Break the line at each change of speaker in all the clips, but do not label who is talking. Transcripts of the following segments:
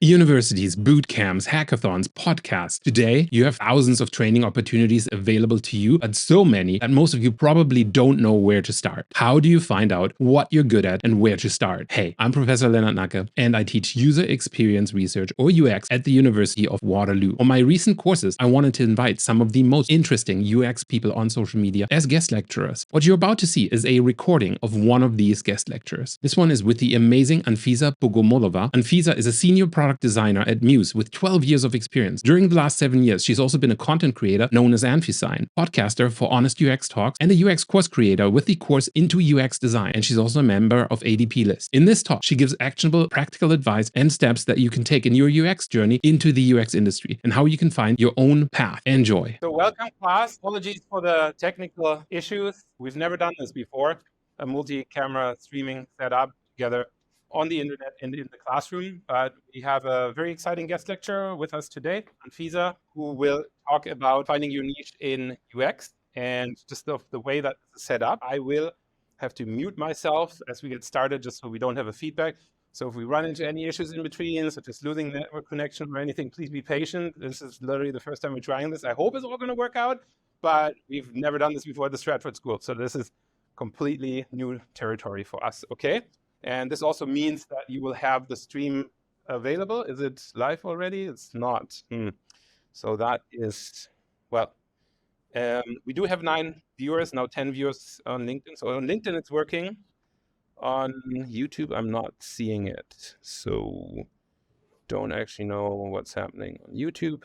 Universities, boot camps, hackathons, podcasts. Today, you have thousands of training opportunities available to you, and so many that most of you probably don't know where to start. How do you find out what you're good at and where to start? Hey, I'm Professor Lennart Nacke, and I teach user experience research or UX at the University of Waterloo. On my recent courses, I wanted to invite some of the most interesting UX people on social media as guest lecturers. What you're about to see is a recording of one of these guest lectures. This one is with the amazing Anfisa Bogomolova. Anfisa is a senior product designer at Muse with 12 years of experience. During the last 7 years, she's also been a content creator known as Anfisa, podcaster for Honest UX Talks, and a UX course creator with the course Into UX Design. And she's also a member of ADP List. In this talk, she gives actionable, practical advice and steps that you can take in your UX journey into the UX industry and how you can find your own path. Enjoy.
So welcome class. Apologies for the technical issues. We've never done this before. A multi-camera streaming setup together on the internet and in the classroom. But we have a very exciting guest lecturer with us today, Anfisa, who will talk about finding your niche in UX and just the way that this is set up. I will have to mute myself as we get started just so we don't have a feedback. So if we run into any issues in between, such as losing network connection or anything, please be patient. This is literally the first time we're trying this. I hope it's all going to work out, but we've never done this before at the Stratford School. So this is completely new territory for us, okay? And this also means that you will have the stream available. Is it live already? It's not. So that is, well, we do have 9 viewers, now 10 viewers on LinkedIn. So on LinkedIn, it's working. On YouTube, I'm not seeing it. So don't actually know what's happening on YouTube.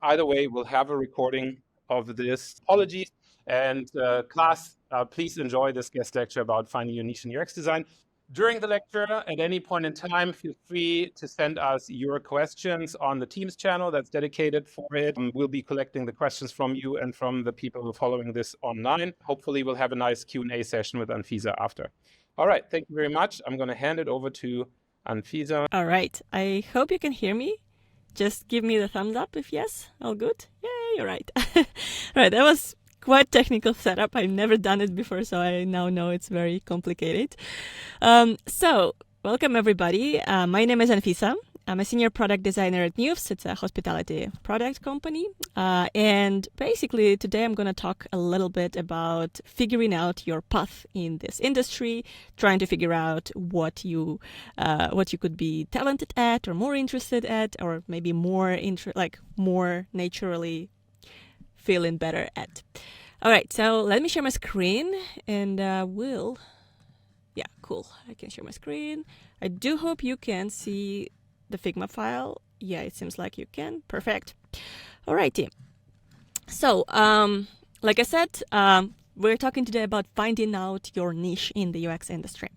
Either way, we'll have a recording of this. Apologies. And class, please enjoy this guest lecture about finding your niche in UX design. During the lecture, at any point in time, feel free to send us your questions on the Teams channel that's dedicated for it. We'll be collecting the questions from you and from the people who are following this online. Hopefully, we'll have a nice Q&A session with Anfisa after. All right, thank you very much. I'm going to hand it over to Anfisa.
All right, I hope you can hear me. Just give me the thumbs up if yes, all good. Yay, all right. All right, that was quite technical setup. I've never done it before, so I now know it's very complicated. So welcome everybody. My name is Anfisa. I'm a senior product designer at Muse. It's a hospitality product company. And basically today I'm going to talk a little bit about figuring out your path in this industry, trying to figure out what you could be talented at or more interested at, or maybe more naturally feeling better at. All right, so let me share my screen and yeah, cool. I can share my screen. I do hope you can see the Figma file. Yeah, it seems like you can. Perfect. All righty. So, like I said, we're talking today about finding out your niche in the UX industry.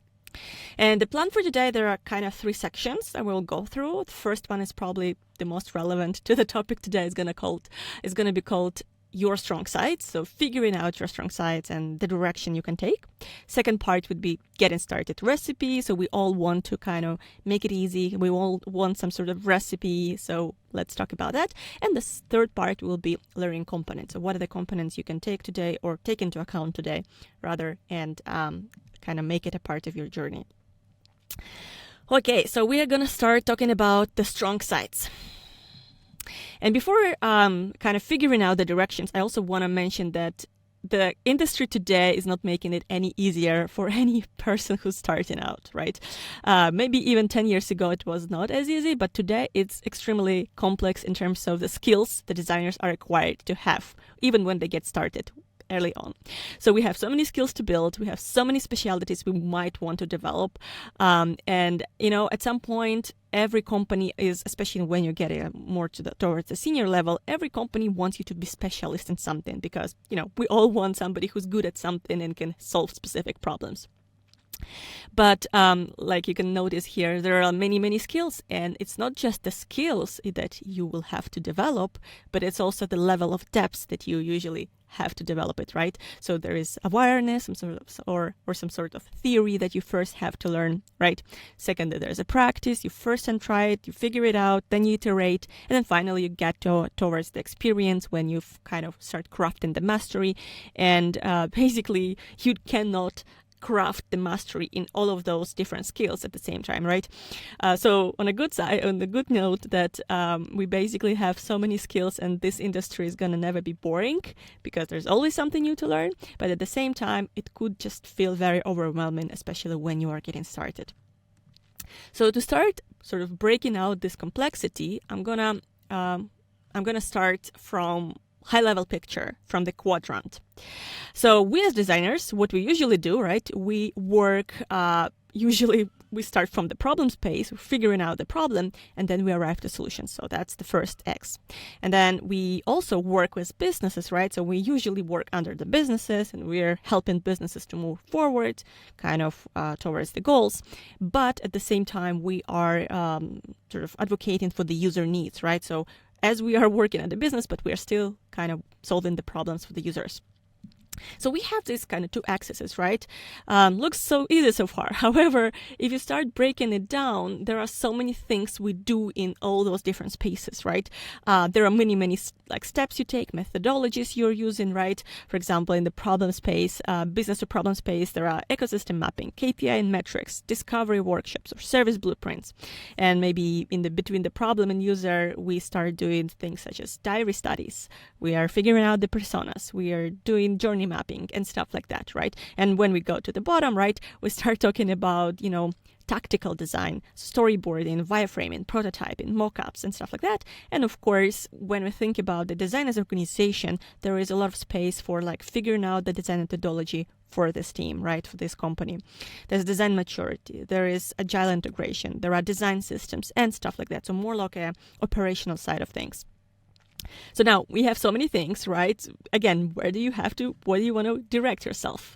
And the plan for today, there are kind of 3 sections I will go through. The first one is probably the most relevant to the topic today. It's going to be called your strong sides. So figuring out your strong sides and the direction you can take. Second part would be getting started recipe. So we all want to kind of make it easy. We all want some sort of recipe. So let's talk about that. And the third part will be learning components. So what are the components you can take today or take into account today rather, and kind of make it a part of your journey. Okay, so we are going to start talking about the strong sides. And before kind of figuring out the directions, I also want to mention that the industry today is not making it any easier for any person who's starting out, right? Maybe even 10 years ago, it was not as easy, but today it's extremely complex in terms of the skills the designers are required to have, even when they get started early on. So we have so many skills to build. We have so many specialties we might want to develop. And, at some point, every company is, especially when you're getting more towards the senior level, every company wants you to be specialist in something because, we all want somebody who's good at something and can solve specific problems. But like you can notice here, there are many, many skills, and it's not just the skills that you will have to develop, but it's also the level of depth that you usually have to develop it, right? So there is awareness, some sort of theory that you first have to learn, right? Second, there's a practice. You first and try it, you figure it out, then you iterate, and then finally you get towards the experience when you kind of start crafting the mastery. And basically, you cannot craft the mastery in all of those different skills at the same time, right? So on the good note that we basically have so many skills, and this industry is gonna never be boring because there's always something new to learn. But at the same time, it could just feel very overwhelming, especially when you are getting started. So to start sort of breaking out this complexity, I'm gonna start from high-level picture, from the quadrant. So we as designers, what we usually do, right? We work, usually we start from the problem space, figuring out the problem, and then we arrive to solutions. So that's the first X. And then we also work with businesses, right? So we usually work under the businesses, and we're helping businesses to move forward, kind of towards the goals. But at the same time, we are sort of advocating for the user needs, right? So as we are working at the business, but we are still kind of solving the problems for the users. So we have these kind of two axes, right? Looks so easy so far. However, if you start breaking it down, there are so many things we do in all those different spaces, right? There are many like steps you take, methodologies you're using, right? For example, in the problem space, business to problem space, there are ecosystem mapping, KPI and metrics, discovery workshops, or service blueprints. And maybe between the problem and user, we start doing things such as diary studies. We are figuring out the personas. We are doing journey mapping and stuff like that, right? And when we go to the bottom, right, we start talking about, tactical design, storyboarding, wireframing, prototyping, mockups, and stuff like that. And of course, when we think about the design as organization, there is a lot of space for like figuring out the design methodology for this team, right, for this company. There's design maturity, there is agile integration, there are design systems and stuff like that. So more like a operational side of things. So now we have so many things, right? Again, what do you want to direct yourself?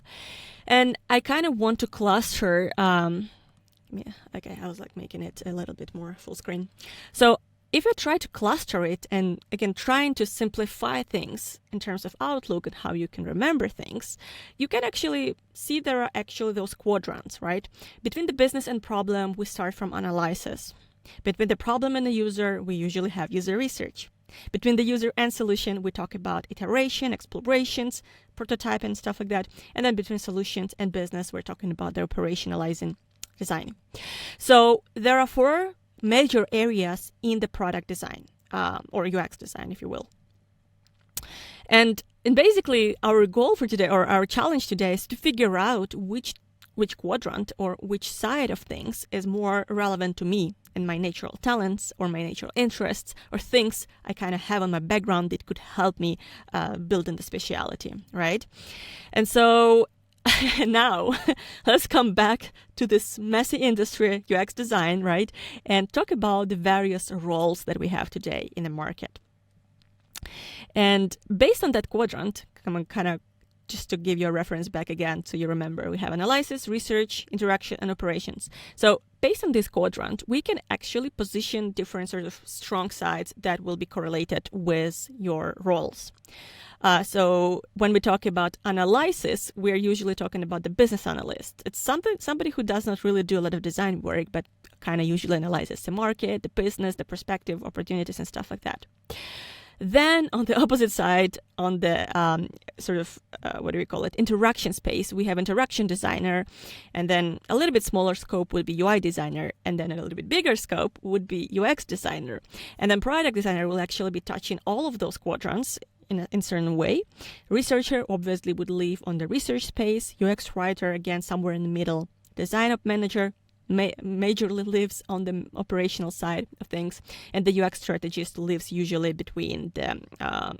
And I kind of want to cluster, okay, I was like making it a little bit more full screen. So if you try to cluster it and again, trying to simplify things in terms of outlook and how you can remember things, you can actually see there are actually those quadrants, right? Between the business and problem, we start from analysis. Between the problem and the user, we usually have user research. Between the user and solution, we talk about iteration, explorations, prototype, and stuff like that. And then between solutions and business, we're talking about the operationalizing, designing. So there are 4 major areas in the product design, or UX design, if you will. And basically, our goal for today, or our challenge today, is to figure out which quadrant or which side of things is more relevant to me and my natural talents or my natural interests or things I kind of have on my background that could help me build in the speciality, right? And so now let's come back to this messy industry, UX design, right? And talk about the various roles that we have today in the market. And based on that quadrant, I'm kind of just to give you a reference back again so you remember, we have analysis, research, interaction, and operations. So based on this quadrant, we can actually position different sort of strong sides that will be correlated with your roles. So when we talk about analysis, we're usually talking about the business analyst. It's somebody who does not really do a lot of design work, but kind of usually analyzes the market, the business, the perspective, opportunities, and stuff like that. Then on the opposite side, on the interaction space, we have interaction designer, and then a little bit smaller scope would be UI designer, and then a little bit bigger scope would be UX designer. And then product designer will actually be touching all of those quadrants in a certain way. Researcher obviously would live on the research space, UX writer, again, somewhere in the middle. Design manager majorly lives on the operational side of things, and the UX strategist lives usually between the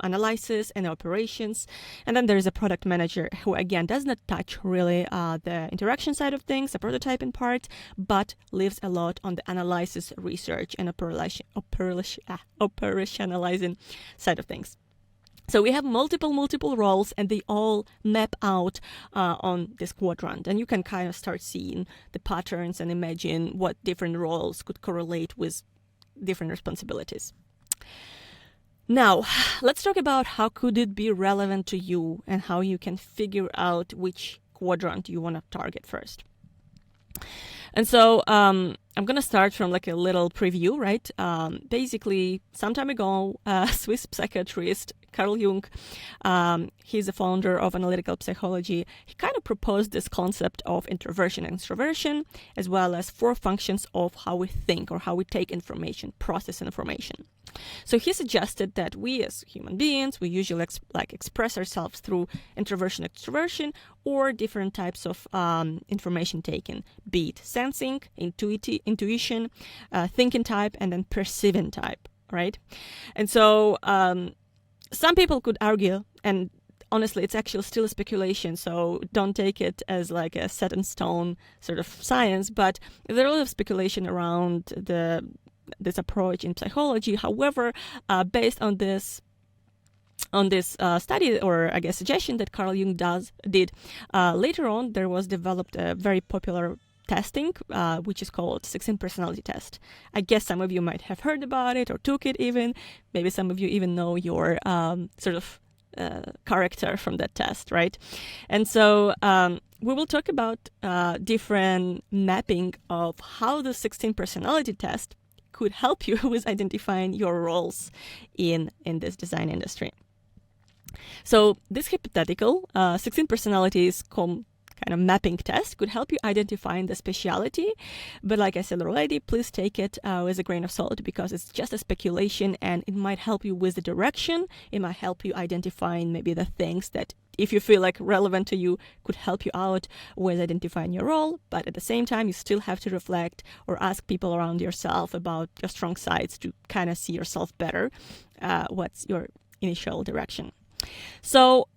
analysis and operations. And then there is a product manager who again does not touch really the interaction side of things, the prototyping part, but lives a lot on the analysis, research, and operationalizing side of things. So we have multiple roles, and they all map out on this quadrant. And you can kind of start seeing the patterns and imagine what different roles could correlate with different responsibilities. Now, let's talk about how could it be relevant to you and how you can figure out which quadrant you want to target first. And so I'm going to start from like a little preview, right? Basically, some time ago, a Swiss psychiatrist Carl Jung, he's a founder of analytical psychology. He kind of proposed this concept of introversion and extroversion, as well as 4 functions of how we think or how we take information, process information. So he suggested that we as human beings, we usually express ourselves through introversion, extroversion, or different types of information taken, be it sensing, intuition, thinking type, and then perceiving type, right? And so some people could argue, and honestly, it's actually still a speculation, so don't take it as like a set in stone sort of science, but there's a lot of speculation around this approach in psychology. However, based on this study, or I guess suggestion that Carl Jung did, later on there was developed a very popular testing, which is called 16 personality test. I guess some of you might have heard about it or took it even. Maybe some of you even know your sort of character from that test, right? And so we will talk about different mapping of how the 16 personality test could help you with identifying your roles in this design industry. So this hypothetical 16 personalities kind of mapping test could help you identify the speciality, but like I said already, please take it with a grain of salt, because it's just a speculation and it might help you with the direction. It might help you identifying maybe the things that, if you feel like relevant to you, could help you out with identifying your role. But at the same time, you still have to reflect or ask people around yourself about your strong sides to kind of see yourself better. What's your initial direction? So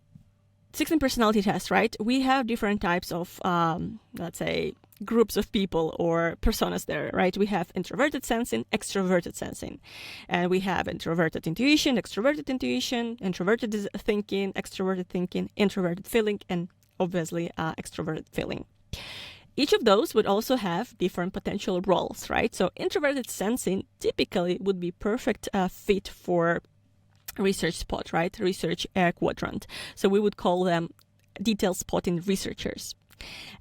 16 personality tests, right? We have different types of, let's say, groups of people or personas there, right? We have introverted sensing, extroverted sensing. And we have introverted intuition, introverted thinking, extroverted thinking, introverted feeling, and obviously extroverted feeling. Each of those would also have different potential roles, right? So introverted sensing typically would be perfect fit for research spot, right? Research quadrant. So we would call them detail spotting researchers.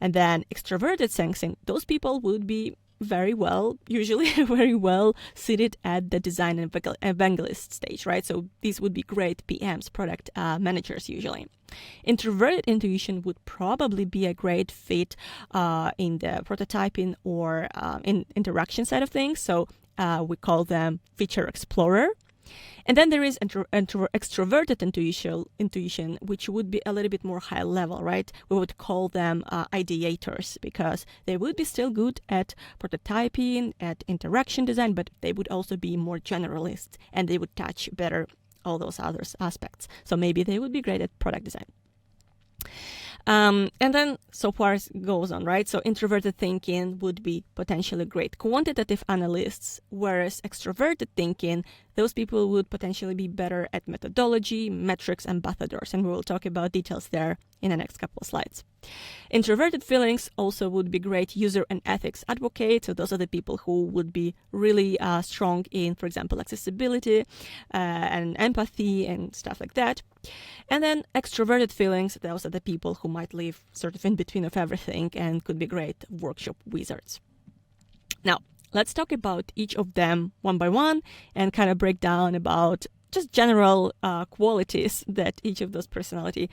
And then extroverted sensing, those people would be usually very well seated at the design and evangelist stage, right? So these would be great PMs, product managers usually. Introverted intuition would probably be a great fit in the prototyping or in interaction side of things. So we call them feature explorer. And then there is extroverted intuition, which would be a little bit more high level, right? We would call them ideators, because they would be still good at prototyping, at interaction design, but they would also be more generalist and they would touch better all those other aspects. So maybe they would be great at product design. And then so far it goes on, right? So introverted thinking would be potentially great quantitative analysts, whereas extroverted thinking, those people would potentially be better at methodology, metrics, ambassadors, and we will talk about details there in the next couple of slides. Introverted feelings also would be great user and ethics advocates. So those are the people who would be really strong in, for example, accessibility and empathy and stuff like that. And then extroverted feelings, those are the people who might live sort of in between of everything and could be great workshop wizards. Now, let's talk about each of them one by one and kind of break down about just general qualities that each of those personality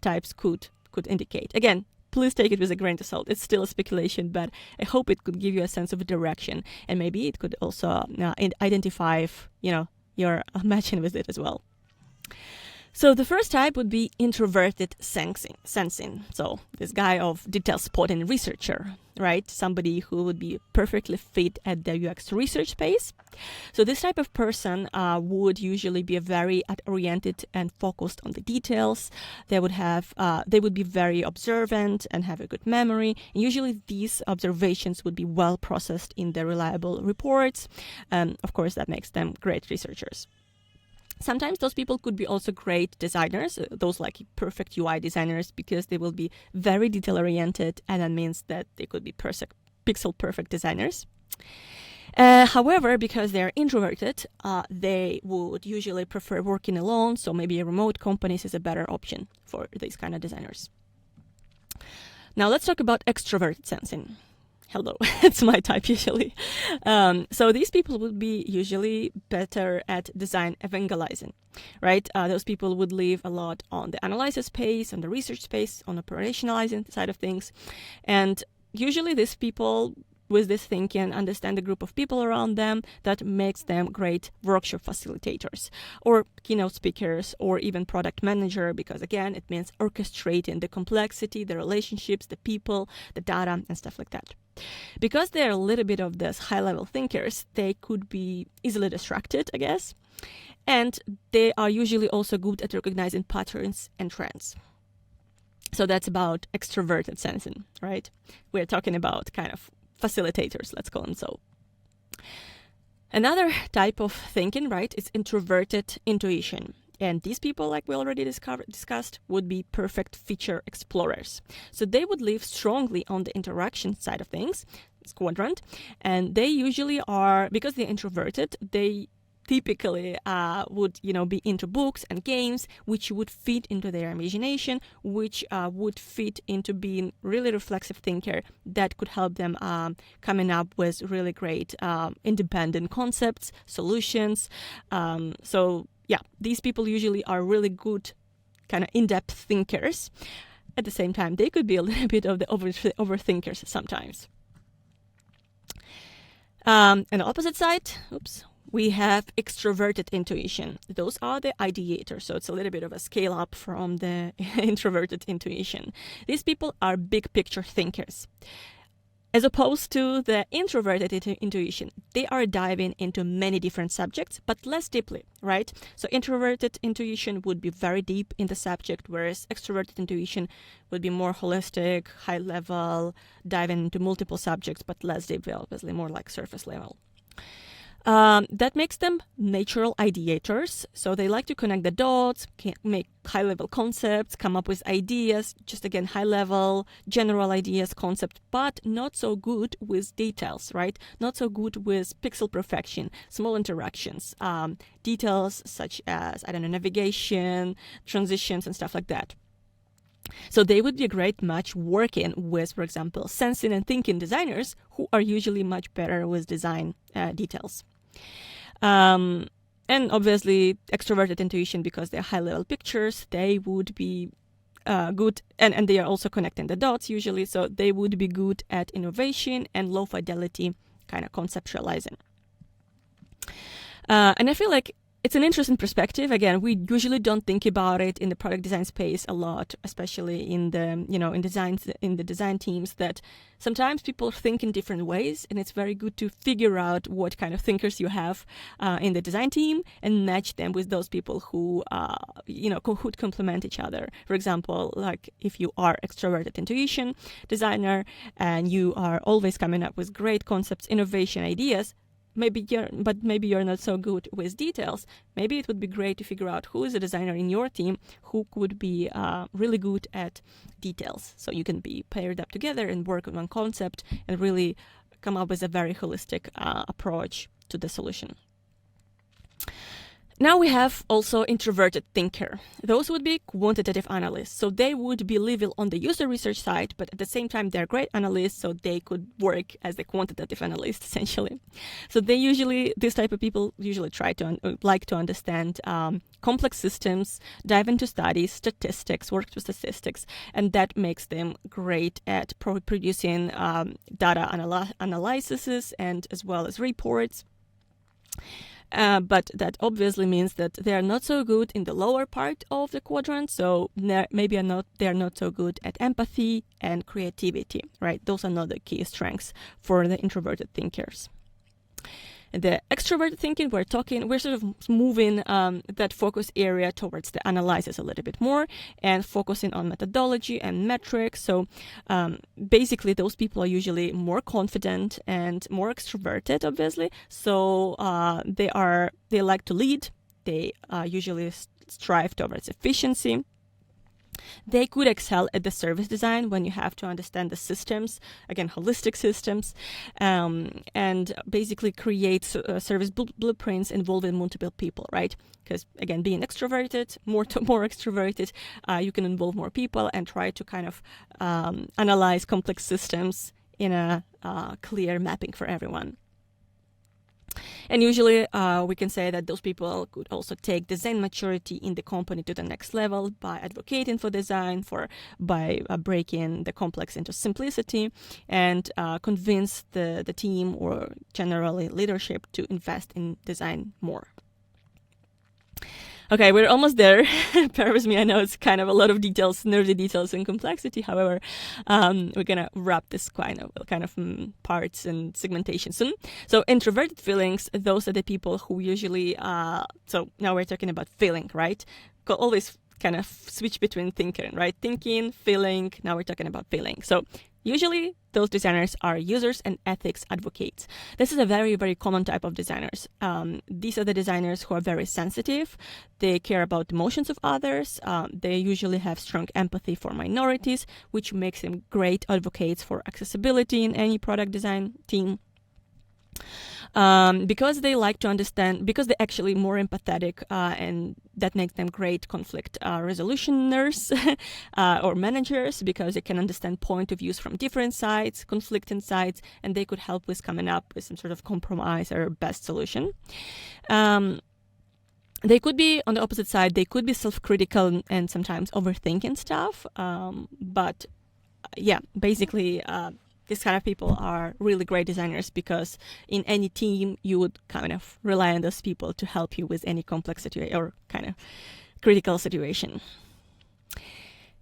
types could indicate. Again, please take it with a grain of salt. It's still a speculation, but I hope it could give you a sense of direction, and maybe it could also identify if you're matching with it as well. So the first type would be introverted sensing. So this guy of detail spotting researcher, right? Somebody who would be perfectly fit at the UX research space. So this type of person would usually be very oriented and focused on the details. They would be very observant and have a good memory. And usually these observations would be well processed in the reliable reports. Of course, that makes them great researchers. Sometimes those people could be also great designers, those like perfect UI designers, because they will be very detail-oriented, and that means that they could be pixel-perfect designers. However, because they're introverted, they would usually prefer working alone, so maybe remote companies is a better option for these kind of designers. Now let's talk about extroverted sensing. Hello, it's my type usually. So these people would be usually better at design evangelizing, right? Those people would live a lot on the analysis space, on the research space, on operationalizing side of things. And usually these people with this thinking understand the group of people around them that makes them great workshop facilitators or keynote speakers or even product manager, because again, it means orchestrating the complexity, the relationships, the people, the data, and stuff like that. Because they're a little bit of these high-level thinkers, they could be easily distracted, I guess. And they are usually also good at recognizing patterns and trends. So that's about extroverted sensing, right? We're talking about kind of facilitators, let's call them so. Another type of thinking, right, is introverted intuition. And these people, like we already discussed, would be perfect feature explorers. So they would live strongly on the interaction side of things, this quadrant, and they usually are, because they're introverted, they typically would be into books and games, which would fit into their imagination, which would fit into being really reflexive thinker that could help them coming up with really great independent concepts, solutions. So yeah, these people usually are really good kind of in-depth thinkers. At the same time, they could be a little bit of the overthinkers sometimes. And the opposite side, we have extroverted intuition. Those are the ideators, so it's a little bit of a scale up from the introverted intuition. These people are big picture thinkers. As opposed to the introverted intuition, they are diving into many different subjects, but less deeply, right? So introverted intuition would be very deep in the subject, whereas extroverted intuition would be more holistic, high level, diving into multiple subjects, but less deep, obviously more like surface level. That makes them natural ideators. So they like to connect the dots, make high-level concepts, come up with ideas, just again, high-level, general ideas, concept, but not so good with details, right? Not so good with pixel perfection, small interactions, details such as, navigation, transitions, and stuff like that. So they would be a great match working with, for example, sensing and thinking designers who are usually much better with design details. And obviously extroverted intuition, because they're high-level pictures, they would be good, and they are also connecting the dots usually, so they would be good at innovation and low-fidelity kind of conceptualizing. And I feel like it's an interesting perspective. Again, we usually don't think about it in the product design space a lot, especially in the in the design teams, that sometimes people think in different ways, and it's very good to figure out what kind of thinkers you have in the design team and match them with those people who who complement each other. For example, like if you are extroverted intuition designer and you are always coming up with great concepts, innovation ideas, maybe you're not so good with details. Maybe it would be great to figure out who is a designer in your team who could be really good at details. So you can be paired up together and work on one concept and really come up with a very holistic approach to the solution. Now we have also introverted thinker. Those would be quantitative analysts. So they would be living on the user research side, but at the same time, they're great analysts, so they could work as the quantitative analyst, essentially. So this type of people usually try to like to understand complex systems, dive into studies, statistics, work with statistics, and that makes them great at producing data analyses and as well as reports. But that obviously means that they are not so good in the lower part of the quadrant. So maybe they are not so good at empathy and creativity, right? Those are not the key strengths for the introverted thinkers. The extroverted thinking, we're sort of moving that focus area towards the analysis a little bit more and focusing on methodology and metrics. So basically, those people are usually more confident and more extroverted, obviously. So they like to lead. They usually strive towards efficiency. They could excel at the service design when you have to understand the systems, again, holistic systems, and basically create service blueprints involving multiple people, right? Because again, being extroverted, more extroverted, you can involve more people and try to kind of analyze complex systems in a clear mapping for everyone. And usually we can say that those people could also take design maturity in the company to the next level by advocating for design, by breaking the complex into simplicity, and convince the team or generally leadership to invest in design more. Okay, we're almost there. Bear with me. I know it's kind of a lot of details, nerdy details and complexity. However, we're going to wrap this kind of parts and segmentation soon. So introverted feelings, those are the people who usually, so now we're talking about feeling, right? Always kind of switch between thinking, right? Thinking, feeling, now we're talking about feeling. So usually those designers are users and ethics advocates. This is a very, very common type of designers. These are the designers who are very sensitive. They care about the emotions of others. They usually have strong empathy for minorities, which makes them great advocates for accessibility in any product design team. Because they like to understand, because they're actually more empathetic, and that makes them great conflict resolutioners or managers, because they can understand point of views from different sides, conflicting sides, and they could help with coming up with some sort of compromise or best solution. They could be, on the opposite side, they could be self-critical and sometimes overthinking stuff, but yeah, basically these kind of people are really great designers, because in any team you would kind of rely on those people to help you with any complex situation or kind of critical situation.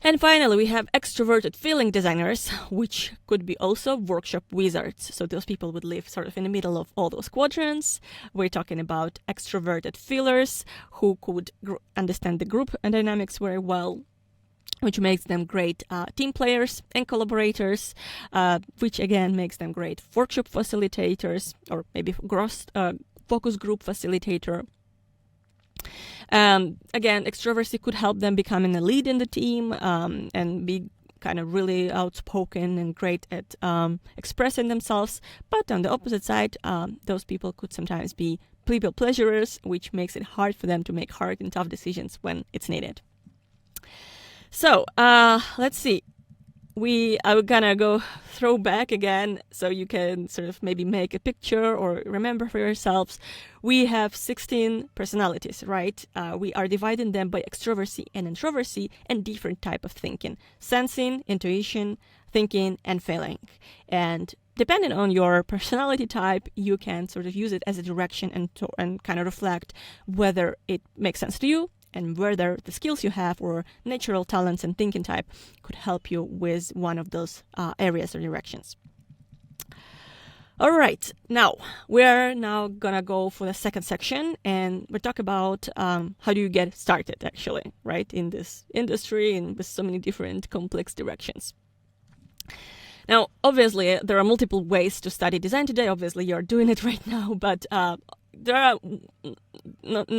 And finally, we have extroverted feeling designers, which could be also workshop wizards. So those people would live sort of in the middle of all those quadrants. We're talking about extroverted feelers who could understand the group dynamics very well, which makes them great team players and collaborators, which again makes them great workshop facilitators or maybe focus group facilitator. Again, extroversy could help them becoming a lead in the team and be kind of really outspoken and great at expressing themselves. But on the opposite side, those people could sometimes be people pleasurers, which makes it hard for them to make hard and tough decisions when it's needed. So let's see. I'm gonna go throw back again so you can sort of maybe make a picture or remember for yourselves. We have 16 personalities, right? We are dividing them by extroversy and introversy and different type of thinking: sensing, intuition, thinking, and feeling. And depending on your personality type, you can sort of use it as a direction and kind of reflect whether it makes sense to you, and whether the skills you have or natural talents and thinking type could help you with one of those areas or directions. All right, now we're gonna go for the second section, and we'll talk about how do you get started, actually, right, in this industry and with so many different complex directions. Now, obviously, there are multiple ways to study design today. Obviously, you're doing it right now, but there are,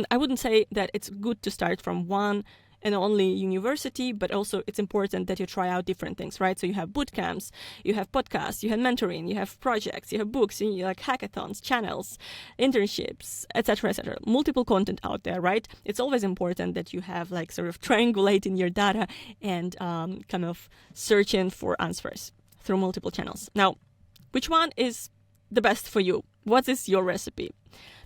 I wouldn't say that it's good to start from one and only university, but also it's important that you try out different things, right? So you have boot camps, you have podcasts, you have mentoring, you have projects, you have books, you like hackathons, channels, internships, etc., etc. Multiple content out there, right? It's always important that you have like sort of triangulating your data and kind of searching for answers through multiple channels. Now, which one is the best for you? What is your recipe?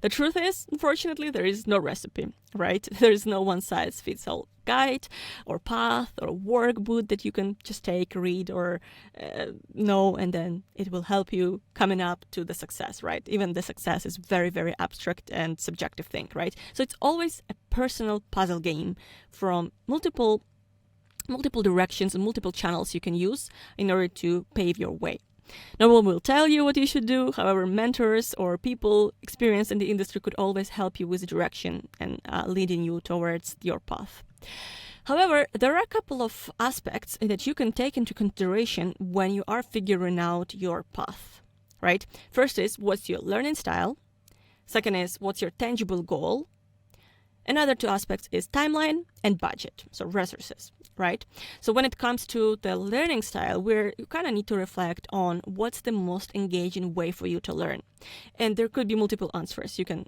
The truth is, unfortunately, there is no recipe, right? There is no one-size-fits-all guide or path or workbook that you can just take, read, or know, and then it will help you coming up to the success, right? Even the success is very, very abstract and subjective thing, right? So it's always a personal puzzle game from multiple directions and multiple channels you can use in order to pave your way. No one will tell you what you should do. However, mentors or people experienced in the industry could always help you with direction and leading you towards your path. However, there are a couple of aspects that you can take into consideration when you are figuring out your path, right? First is, what's your learning style? Second is, what's your tangible goal? Another two aspects is timeline and budget, so resources, right? So when it comes to the learning style, you kind of need to reflect on what's the most engaging way for you to learn. And there could be multiple answers. You can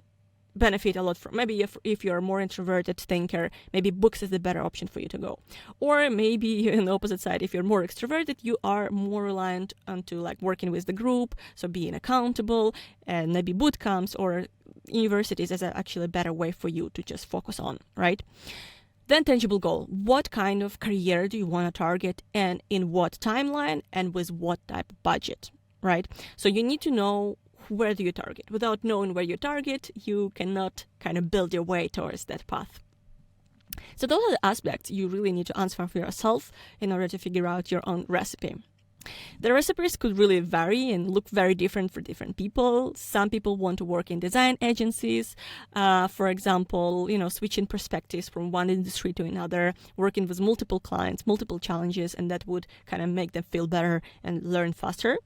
benefit a lot from. Maybe if you're a more introverted thinker, maybe books is the better option for you to go. Or maybe in the opposite side, if you're more extroverted, you are more reliant onto like working with the group, so being accountable, and maybe boot camps or universities is actually a better way for you to just focus on, right? Then tangible goal. What kind of career do you want to target, and in what timeline, and with what type of budget, right? So you need to know where do you target. Without knowing where you target, you cannot kind of build your way towards that path. So those are the aspects you really need to answer for yourself in order to figure out your own recipe. The recipes could really vary and look very different for different people. Some people want to work in design agencies, for example, switching perspectives from one industry to another, working with multiple clients, multiple challenges, and that would kind of make them feel better and learn faster.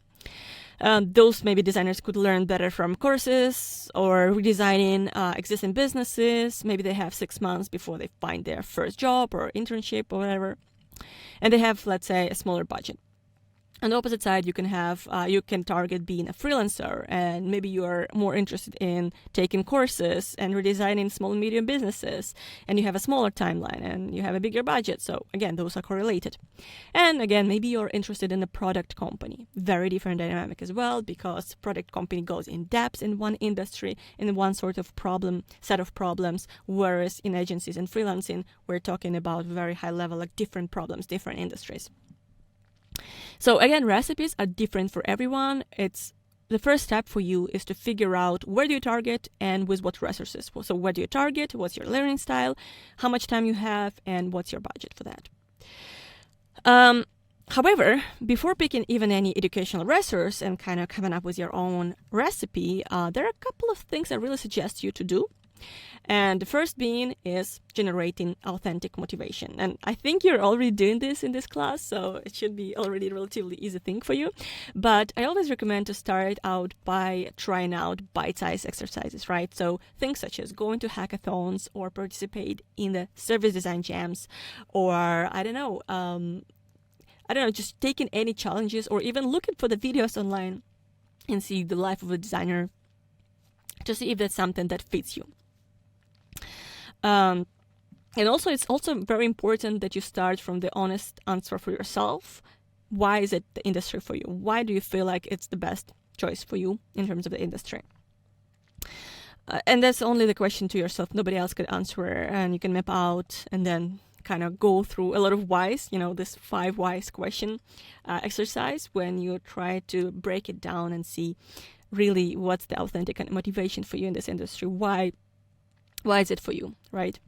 Those maybe designers could learn better from courses or redesigning existing businesses. Maybe they have 6 months before they find their first job or internship or whatever. And they have, let's say, a smaller budget. On the opposite side, you can target being a freelancer, and maybe you are more interested in taking courses and redesigning small and medium businesses, and you have a smaller timeline and you have a bigger budget. So again, those are correlated. And again, maybe you're interested in a product company. Very different dynamic as well, because product company goes in depth in one industry, in one sort of set of problems, whereas in agencies and freelancing, we're talking about very high level, like different problems, different industries. So again, recipes are different for everyone. It's the first step for you is to figure out where do you target and with what resources. So where do you target? What's your learning style? How much time you have? And what's your budget for that? However, before picking even any educational resource and kind of coming up with your own recipe, there are a couple of things I really suggest you to do. And the first being is generating authentic motivation. And I think you're already doing this in this class, so it should be already a relatively easy thing for you. But I always recommend to start out by trying out bite-sized exercises, right? So things such as going to hackathons or participate in the service design jams, or just taking any challenges, or even looking for the videos online and see the life of a designer to see if that's something that fits you. And also, it's also very important that you start from the honest answer for yourself. Why is it the industry for you? Why do you feel like it's the best choice for you in terms of the industry? And that's only the question to yourself. Nobody else could answer, and you can map out and then kind of go through a lot of whys, this 5 whys question exercise when you try to break it down and see really what's the authentic motivation for you in this industry. Why is it for you, right?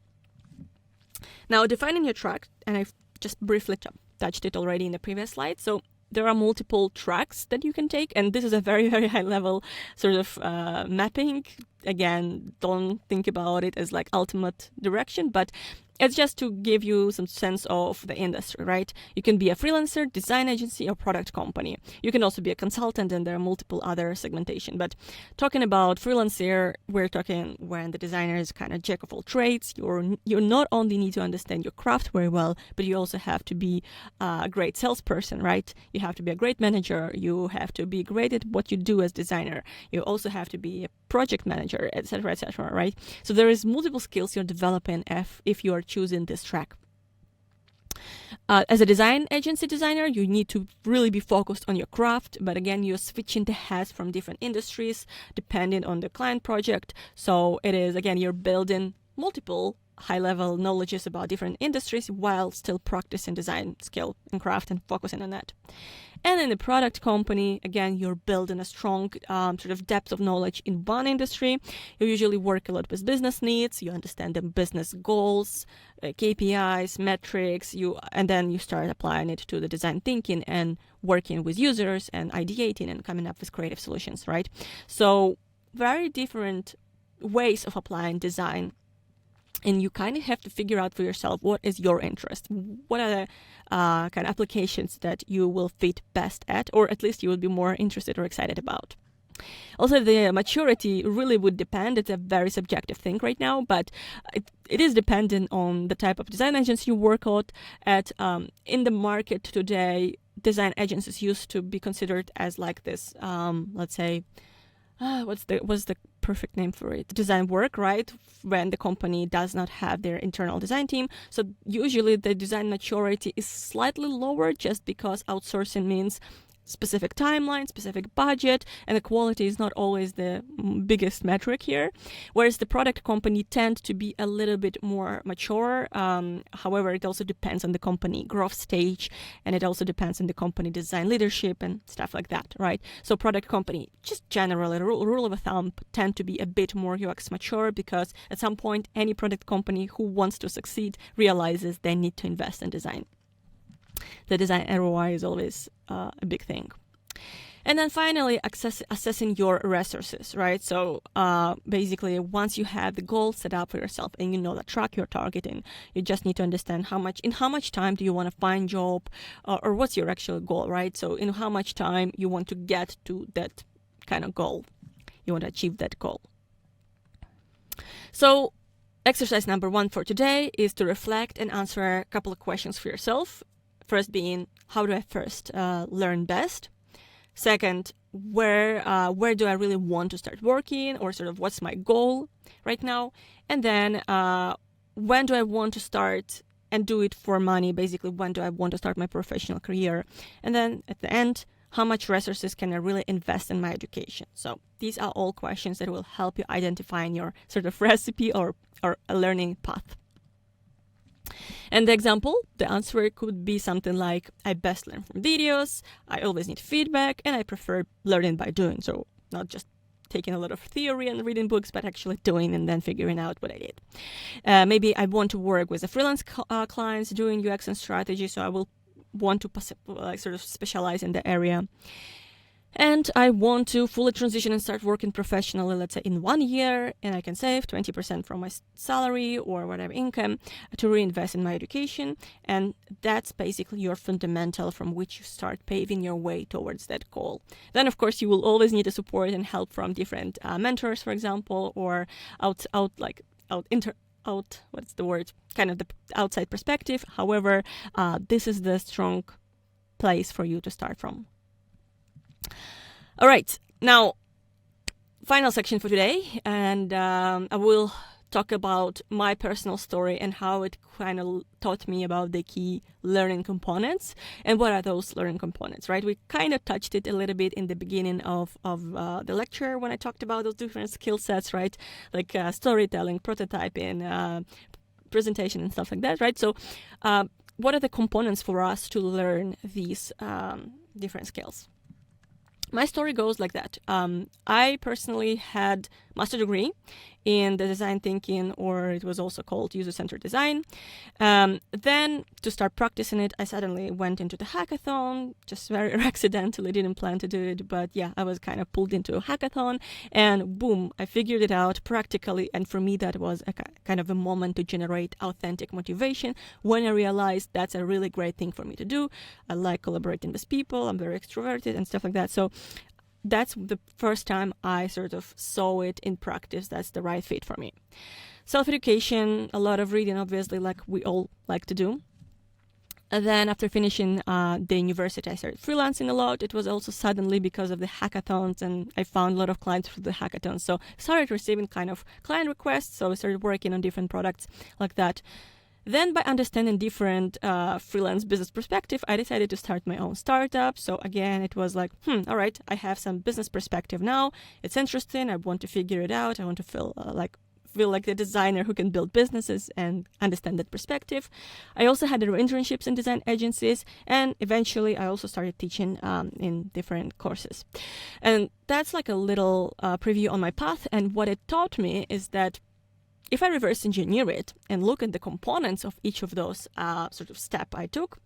Now, defining your track, and I've just briefly touched it already in the previous slide. So there are multiple tracks that you can take, and this is a very, very high level sort of mapping. Again, don't think about it as like ultimate direction, but it's just to give you some sense of the industry, right? You can be a freelancer, design agency, or product company. You can also be a consultant, and there are multiple other segmentation. But talking about freelancer, we're talking when the designer is kind of jack of all trades. You not only need to understand your craft very well, but you also have to be a great salesperson, right? You have to be a great manager. You have to be great at what you do as designer. You also have to be a project manager, etc., right? So there is multiple skills you're developing if you are choosing this track. As a design agency designer, you need to really be focused on your craft, but again, you're switching the hats from different industries depending on the client project. So it is, again, you're building multiple high-level knowledges about different industries while still practicing design skill and craft and focusing on that. And in the product company, again, you're building a strong sort of depth of knowledge in one industry. You usually work a lot with business needs. You understand the business goals, KPIs, metrics, and then you start applying it to the design thinking and working with users and ideating and coming up with creative solutions, right? So very different ways of applying design. And you kind of have to figure out for yourself what is your interest. What are the kind of applications that you will fit best at, or at least you will be more interested or excited about. Also, the maturity really would depend. It's a very subjective thing right now, but it is dependent on the type of design agency you work at. In the market today, design agencies used to be considered as like this, let's say, what's the perfect name for it? Design work, right? When the company does not have their internal design team. So usually the design maturity is slightly lower just because outsourcing means specific timeline, specific budget, and the quality is not always the biggest metric here. Whereas the product company tend to be a little bit more mature. However, it also depends on the company growth stage, and it also depends on the company design leadership and stuff like that, right? So product company, just generally, rule of thumb, tend to be a bit more UX mature because at some point, any product company who wants to succeed realizes they need to invest in design. The design ROI is always a big thing. And then finally, assessing your resources, right? So basically, once you have the goal set up for yourself and you know the track you're targeting, you just need to understand in how much time do you want to find job, or what's your actual goal, right? So in how much time you want to get to that kind of goal, you want to achieve that goal. So exercise number 1 for today is to reflect and answer a couple of questions for yourself. First being, how do I first learn best? Second, where do I really want to start working, or sort of what's my goal right now? And then when do I want to start and do it for money? Basically, when do I want to start my professional career? And then at the end, how much resources can I really invest in my education? So these are all questions that will help you identify your sort of recipe or a learning path. And the example, the answer could be something like, I best learn from videos, I always need feedback, and I prefer learning by doing. So not just taking a lot of theory and reading books, but actually doing and then figuring out what I did. Maybe I want to work with a freelance clients doing UX and strategy, so I will want to sort of specialize in the area. And I want to fully transition and start working professionally, let's say in 1 year, and I can save 20% from my salary or whatever income to reinvest in my education. And that's basically your fundamental from which you start paving your way towards that goal. Then, of course, you will always need the support and help from different mentors, for example, or kind of the outside perspective. However, this is the strong place for you to start from. All right, now, final section for today, and I will talk about my personal story and how it kind of taught me about the key learning components and what are those learning components, right? We kind of touched it a little bit in the beginning of the lecture when I talked about those different skill sets, right? Like storytelling, prototyping, presentation and stuff like that, right? So what are the components for us to learn these different skills? My story goes like that. I personally had master degree in the design thinking, or it was also called user-centered design. Then to start practicing it, I suddenly went into the hackathon, just very accidentally, didn't plan to do it. But yeah, I was kind of pulled into a hackathon and boom, I figured it out practically. And for me, that was a kind of a moment to generate authentic motivation when I realized that's a really great thing for me to do. I like collaborating with people. I'm very extroverted and stuff like that. So that's the first time I sort of saw it in practice. That's the right fit for me. Self-education, a lot of reading, obviously, like we all like to do. And then after finishing the university, I started freelancing a lot. It was also suddenly because of the hackathons, and I found a lot of clients through the hackathons. So I started receiving kind of client requests. So I started working on different products like that. Then by understanding different freelance business perspective, I decided to start my own startup. So again, it was like, all right, I have some business perspective now. It's interesting. I want to figure it out. I want to feel like the designer who can build businesses and understand that perspective. I also had internships in design agencies, and eventually I also started teaching in different courses. And that's like a little preview on my path. And what it taught me is that if I reverse engineer it and look at the components of each of those sort of step I took,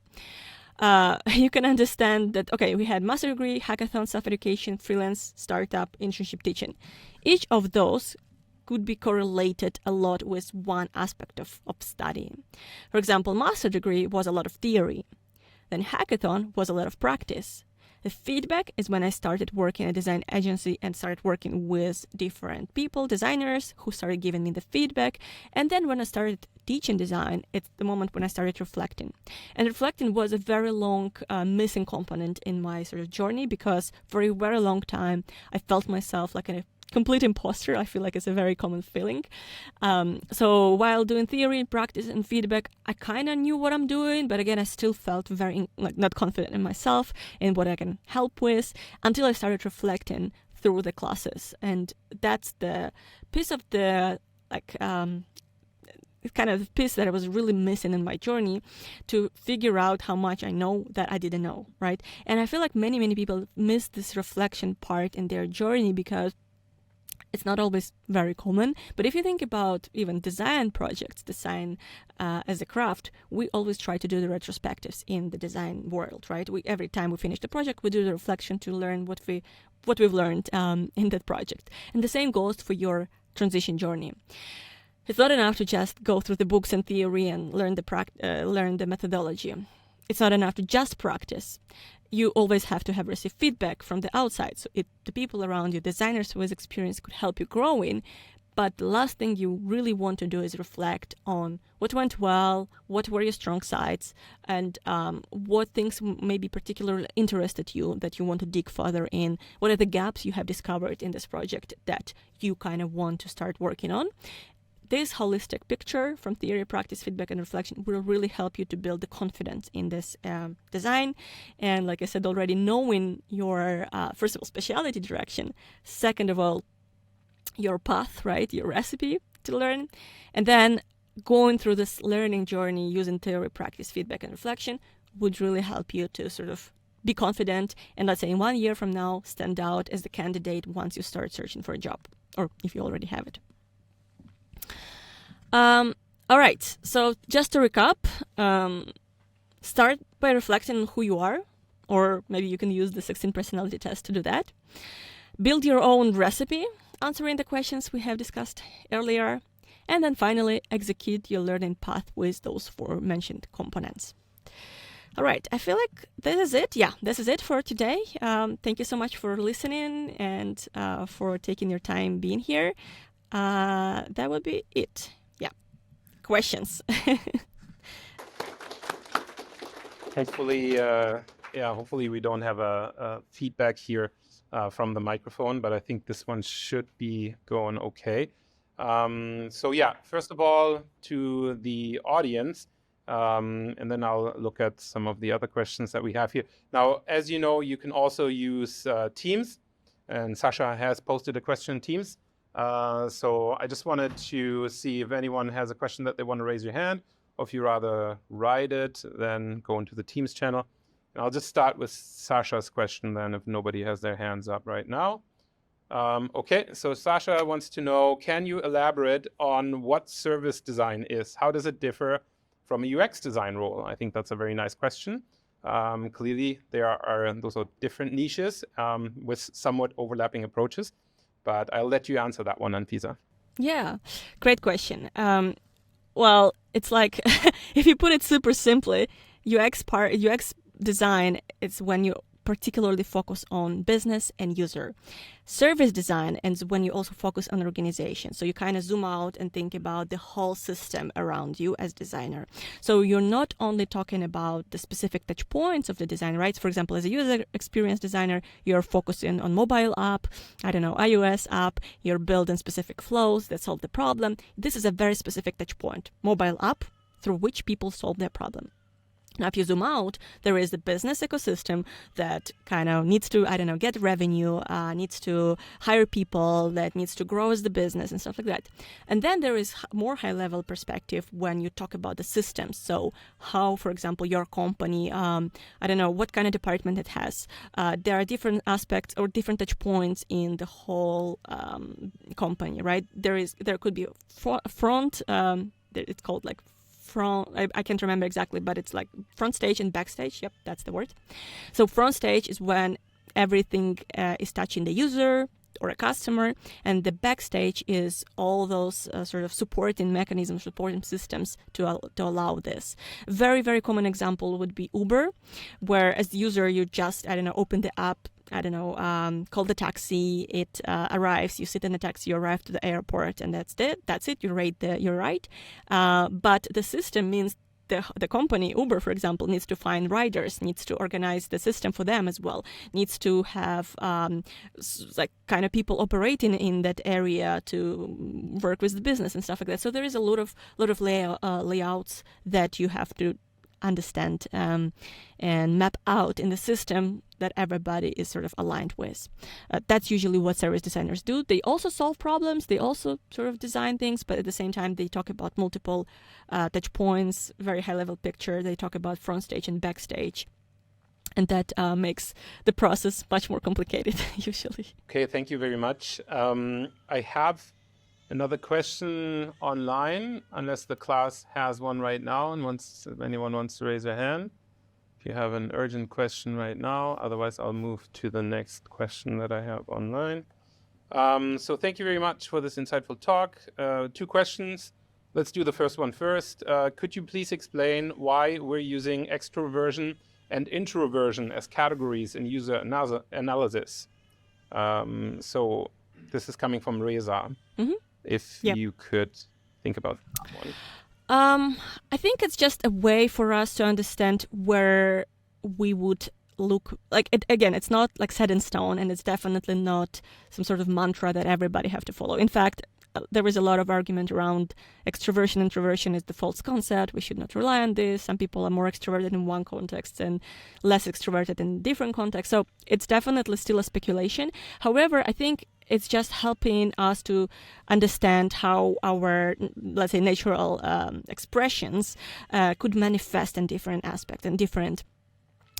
you can understand that, okay, we had master degree, hackathon, self-education, freelance, startup, internship, teaching. Each of those could be correlated a lot with one aspect of studying. For example, master degree was a lot of theory. Then hackathon was a lot of practice. The feedback is when I started working at a design agency and started working with different people, designers, who started giving me the feedback. And then when I started teaching design, it's the moment when I started reflecting. And reflecting was a very long missing component in my sort of journey, because for a very long time, I felt myself like a complete imposter. I feel like it's a very common feeling. So while doing theory, practice, and feedback, I kind of knew what I'm doing, but again, I still felt very not confident in myself and what I can help with, until I started reflecting through the classes. And that's the piece of the kind of piece that I was really missing in my journey, to figure out how much I know that I didn't know, right? And I feel like many people miss this reflection part in their journey, because it's not always very common. But if you think about even design projects, design as a craft, we always try to do the retrospectives in the design world, right? Every time we finish the project, we do the reflection to learn what we've learned in that project. And the same goes for your transition journey. It's not enough to just go through the books and theory and learn the methodology. It's not enough to just practice. You always have to have received feedback from the outside. So the people around you, designers with experience, could help you grow in. But the last thing you really want to do is reflect on what went well, what were your strong sides, and what things maybe particularly interested you that you want to dig further in. What are the gaps you have discovered in this project that you kind of want to start working on? This holistic picture from theory, practice, feedback, and reflection will really help you to build the confidence in this design. And like I said already, knowing your, first of all, specialty direction, second of all, your path, right, your recipe to learn, and then going through this learning journey using theory, practice, feedback, and reflection would really help you to sort of be confident, and let's say in 1 year from now, stand out as the candidate once you start searching for a job, or if you already have it. All right, so just to recap, start by reflecting on who you are, or maybe you can use the 16 personality test to do that. Build your own recipe, answering the questions we have discussed earlier. And then finally, execute your learning path with those 4 mentioned components. All right, I feel like this is it. Yeah, this is it for today. Thank you so much for listening and for taking your time being here. That would be it. Questions.
Hopefully we don't have a feedback here from the microphone, but I think this one should be going okay. First of all, to the audience, and then I'll look at some of the other questions that we have here. Now, as you know, you can also use Teams, and Sasha has posted a question in Teams. So I just wanted to see if anyone has a question that they want to raise your hand, or if you rather write it, then go into the Teams channel. And I'll just start with Sasha's question then, if nobody has their hands up right now. Okay, so Sasha wants to know, can you elaborate on what service design is? How does it differ from a UX design role? I think that's a very nice question. Clearly, those are different niches with somewhat overlapping approaches. But I'll let you answer that one, Anfisa.
Yeah, great question. Well, it's like, if you put it super simply, UX design is when you particularly focus on business and user. Service design is when you also focus on organization. So you kind of zoom out and think about the whole system around you as designer. So you're not only talking about the specific touch points of the design, right? For example, as a user experience designer, you're focusing on mobile app, iOS app, you're building specific flows that solve the problem. This is a very specific touch point, mobile app through which people solve their problem. Now, if you zoom out, there is the business ecosystem that kind of needs to, get revenue, needs to hire people, that needs to grow as the business and stuff like that. And then there is more high-level perspective when you talk about the systems. So how, for example, your company, what kind of department it has. There are different aspects or different touch points in the whole company, right? There could be front, it's called like front, I can't remember exactly, but it's like front stage and backstage. Yep, that's the word. So front stage is when everything is touching the user. or a customer, and the backstage is all those sort of supporting mechanisms, supporting systems to allow this. Very, very common example would be Uber, where as the user, you just, open the app, call the taxi, it arrives, you sit in the taxi, you arrive to the airport, and that's it, you rate your ride. But the system means the company, Uber, for example, needs to find riders, needs to organize the system for them as well, needs to have kind of people operating in that area to work with the business and stuff like that. So there is a lot of layouts that you have to understand and map out in the system that everybody is sort of aligned with. That's usually what service designers do. They also solve problems, they also sort of design things, but at the same time they talk about multiple touch points, very high level picture. They talk about front stage and backstage, and that makes the process much more complicated usually.
Okay, thank you very much. I have another question online, unless the class has one right now, and if anyone wants to raise their hand. If you have an urgent question right now, otherwise I'll move to the next question that I have online. So thank you very much for this insightful talk. 2 questions. Let's do the first one first. Could you please explain why we're using extroversion and introversion as categories in user analysis? So this is coming from Reza.
Mm-hmm.
If you could think about that one.
I think it's just a way for us to understand where we would look. It's not like set in stone, and it's definitely not some sort of mantra that everybody have to follow. In fact, there is a lot of argument around extroversion. Introversion is the false concept. We should not rely on this. Some people are more extroverted in one context and less extroverted in different contexts. So it's definitely still a speculation. However, I think it's just helping us to understand how our, let's say, natural expressions could manifest in different aspects and different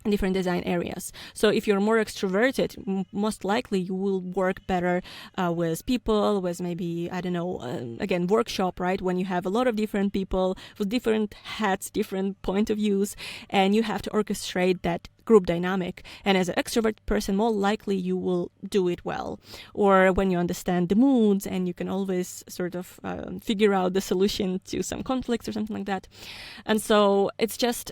design areas. So if you're more extroverted, most likely you will work better with people, with maybe, again, workshop, right? When you have a lot of different people with different hats, different point of views, and you have to orchestrate that group dynamic. And as an extrovert person, more likely you will do it well. Or when you understand the moods and you can always sort of figure out the solution to some conflicts or something like that. And so it's just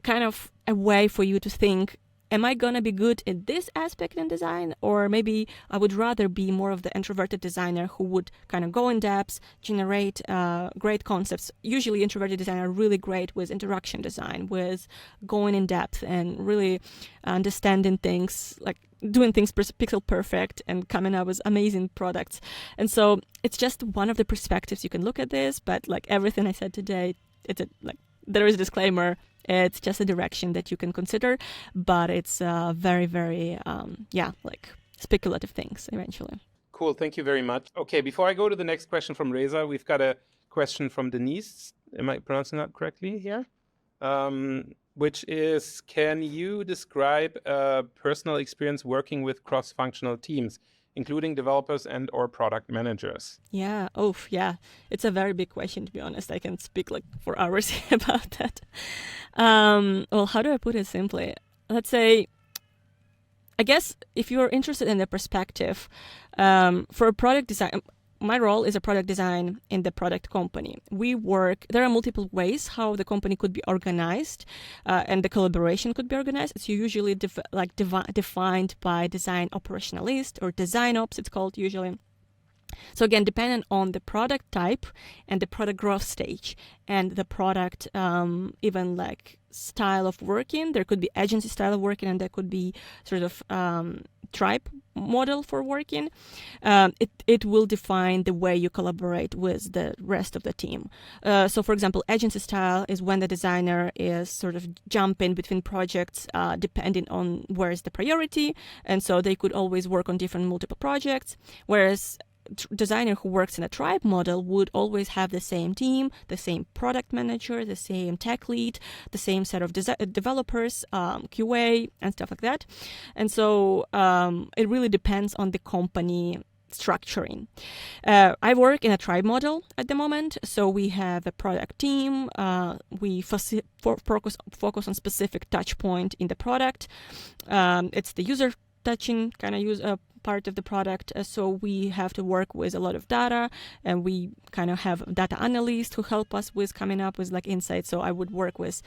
kind of a way for you to think, am I going to be good in this aspect in design? Or maybe I would rather be more of the introverted designer who would kind of go in depth, generate great concepts. Usually introverted designers are really great with interaction design, with going in depth and really understanding things, like doing things pixel perfect and coming up with amazing products. And so it's just one of the perspectives you can look at this, but like everything I said today, there is a disclaimer. It's just a direction that you can consider, but it's very, very, speculative things eventually.
Cool. Thank you very much. Okay, before I go to the next question from Reza, we've got a question from Denise. Am I pronouncing that correctly here? Which is, can you describe a personal experience working with cross-functional teams, including developers and or product managers?
Yeah. It's a very big question, to be honest. I can speak for hours about that. Well, how do I put it simply? Let's say, I guess if you're interested in the perspective, for a product design, my role is a product design in the product company. There are multiple ways how the company could be organized and the collaboration could be organized. It's usually defined by design operationalist or design ops, it's called usually. So again, depending on the product type and the product growth stage and the product even style of working, there could be agency style of working and there could be sort of tribe model for working. It will define the way you collaborate with the rest of the team. So for example, agency style is when the designer is sort of jumping between projects depending on where is the priority, and so they could always work on different multiple projects, whereas designer who works in a tribe model would always have the same team, the same product manager, the same tech lead, the same set of developers, QA, and stuff like that. And so it really depends on the company structuring. I work in a tribe model at the moment, so we have a product team. We focus on specific touch point in the product. It's the user touching kind of part of the product. So we have to work with a lot of data, and we kind of have data analysts who help us with coming up with like insights. So I would work with,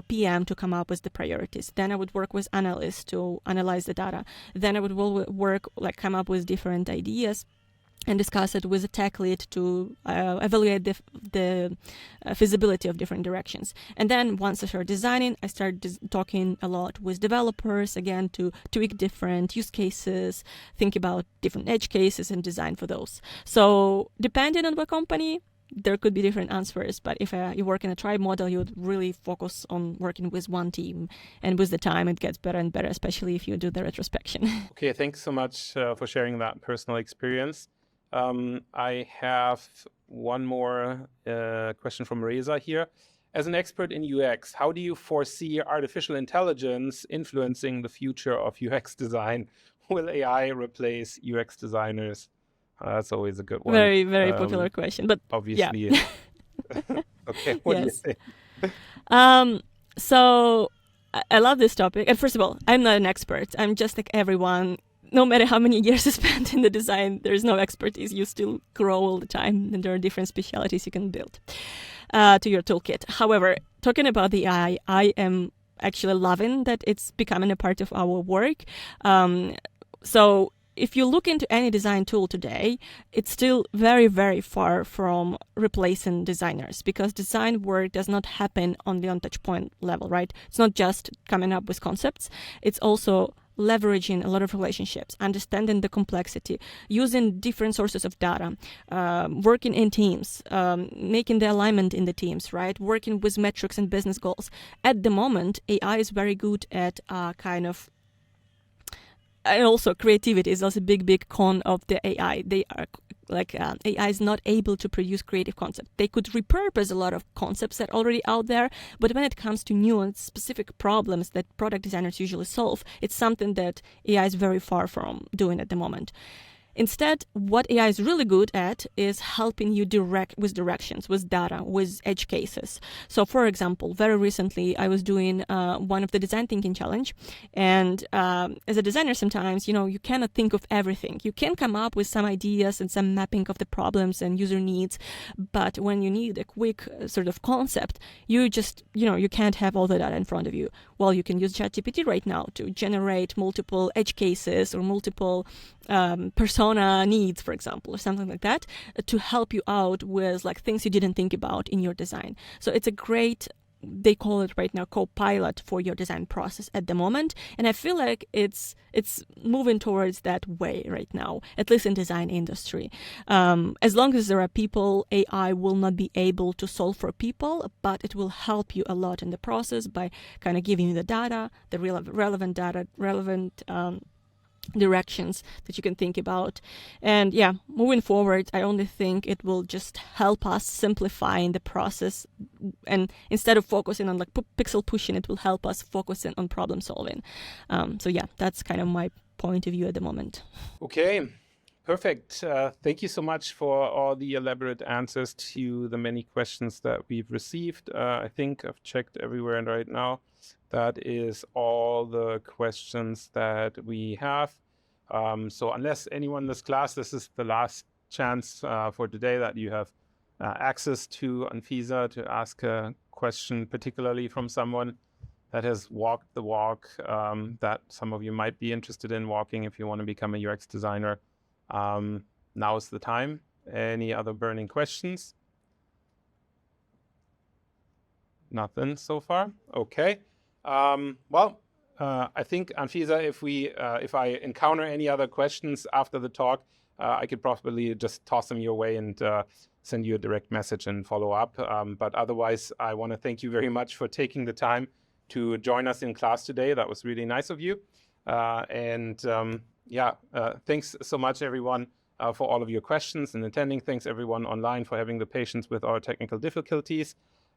PM to come up with the priorities. Then I would work with analysts to analyze the data. Then I would work like come up with different ideas and discuss it with a tech lead to evaluate the feasibility of different directions. And then once I start designing, I start talking a lot with developers, again, to tweak different use cases, think about different edge cases and design for those. So depending on the company, there could be different answers, but if you work in a tribe model, you would really focus on working with one team. And with the time, it gets better and better, especially if you do the retrospection.
Okay, thanks so much for sharing that personal experience. I have one more question from Reza here. As an expert in UX, how do you foresee artificial intelligence influencing the future of UX design? Will AI replace UX designers? That's always a good one.
Very, very popular question, but
obviously.
Yeah.
Okay, what do you think?
So I love this topic. And first of all, I'm not an expert. I'm just like everyone. No matter how many years you spent in the design, there's no expertise. You still grow all the time, and there are different specialities you can build to your toolkit. However, talking about the AI, I am actually loving that it's becoming a part of our work. So if you look into any design tool today, it's still very, very far from replacing designers, because design work does not happen on the on-touch point level, right? It's not just coming up with concepts. It's also leveraging a lot of relationships, understanding the complexity, using different sources of data, working in teams, making the alignment in the teams, right? Working with metrics and business goals. At the moment, AI is very good at and also creativity is also a big con of the AI. They are AI is not able to produce creative concepts. They could repurpose a lot of concepts that are already out there, but when it comes to new and specific problems that product designers usually solve, it's something that AI is very far from doing at the moment. Instead, what AI is really good at is helping you with directions, with data, with edge cases. So, for example, very recently, I was doing one of the design thinking challenge. And as a designer, sometimes, you cannot think of everything. You can come up with some ideas and some mapping of the problems and user needs. But when you need a quick sort of concept, you just, you can't have all the data in front of you. Well, you can use ChatGPT right now to generate multiple edge cases or multiple persona needs, for example, or something like that, to help you out with like things you didn't think about in your design. So it's a great, they call it right now, co-pilot for your design process at the moment. And I feel like it's moving towards that way right now, at least in design industry. As long as there are people, AI will not be able to solve for people, but it will help you a lot in the process by kind of giving you the data, the relevant data, relevant directions that you can think about. And yeah, moving forward, I only think it will just help us simplifying the process, and instead of focusing on like pixel pushing, it will help us focusing on problem solving. So yeah, that's kind of my point of view at the moment.
Okay, perfect. Thank you so much for all the elaborate answers to the many questions that we've received. I think I've checked everywhere right now. That is all the questions that we have. So unless anyone in this class, this is the last chance for today that you have access to Anfisa to ask a question, particularly from someone that has walked the walk that some of you might be interested in walking if you want to become a UX designer. Now is the time. Any other burning questions? Nothing so far. Okay. I think, Anfisa, if I encounter any other questions after the talk, I could probably just toss them your way and send you a direct message and follow up. But otherwise, I want to thank you very much for taking the time to join us in class today. That was really nice of you. Thanks so much, everyone, for all of your questions and attending. Thanks, everyone online, for having the patience with our technical difficulties.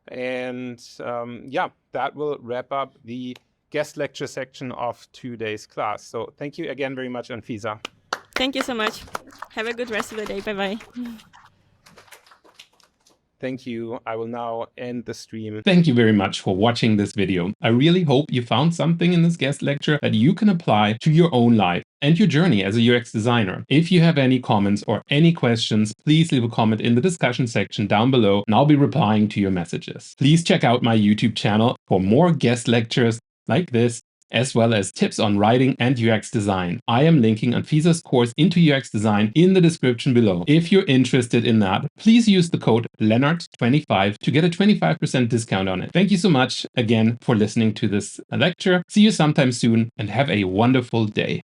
And that will wrap up the guest lecture section of today's class. So thank you again very much, Anfisa.
Thank you so much. Have a good rest of the day. Bye-bye.
Thank you. I will now end the stream.
Thank you very much for watching this video. I really hope you found something in this guest lecture that you can apply to your own life and your journey as a UX designer. If you have any comments or any questions, please leave a comment in the discussion section down below and I'll be replying to your messages. Please check out my YouTube channel for more guest lectures like this, as well as tips on writing and UX design. I am linking Anfisa's course into UX design in the description below. If you're interested in that, please use the code Lennart25 to get a 25% discount on it. Thank you so much again for listening to this lecture. See you sometime soon and have a wonderful day.